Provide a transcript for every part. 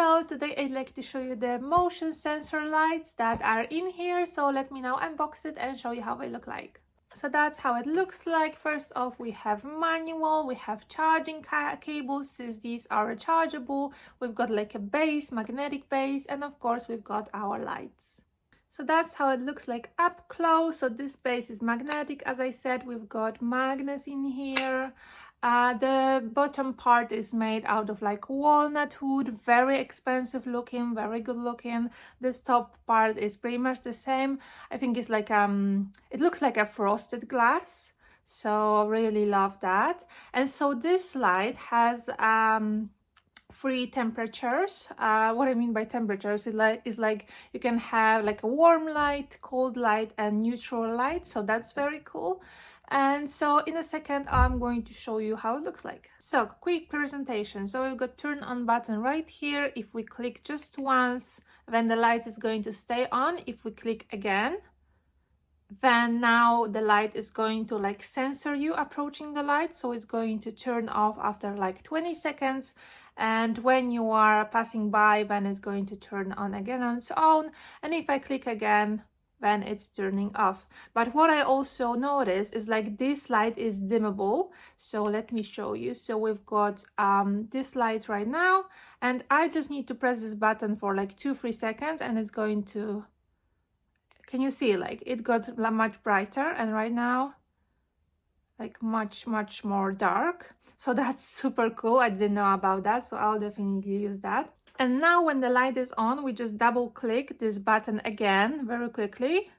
Hello, today I'd like to show you the motion sensor lights that are in here. So let me now unbox it and show you how they look like. So that's how it looks like. First off, we have manual, we have charging cables since these are rechargeable. We've got like a base, magnetic base, and of course we've got our lights. So that's how it looks like up close. So this base is magnetic. As I said, we've got magnets in here. The bottom part is made out of like walnut wood, very expensive looking, very good looking. This top part is pretty much the same. I think it's like it looks like a frosted glass, so really love that. And so this light has three temperatures. What I mean by temperatures is like you can have like a warm light, cold light, and neutral light, so that's very cool. And so in a second I'm going to show you how it looks like. So quick presentation. So we've got turn on button right here. If we click just once, then the light is going to stay on. If we click again, then now the light is going to like sensor you approaching the light, so it's going to turn off after like 20 seconds, and when you are passing by, then it's going to turn on again on its own. And if I click again, then it's turning off. But what I also noticed is like this light is dimmable, so let me show you. So we've got this light right now, and I just need to press this button for like 2-3 seconds and it's going to, can you see, like it got much brighter, and right now like much more dark. So that's super cool. I didn't know about that, so I'll definitely use that. And now when the light is on, we just double click this button again very quickly,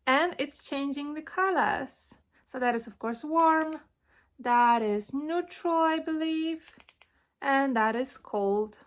and it's changing the colors. So that is of course warm, that is neutral I believe, and that is cold.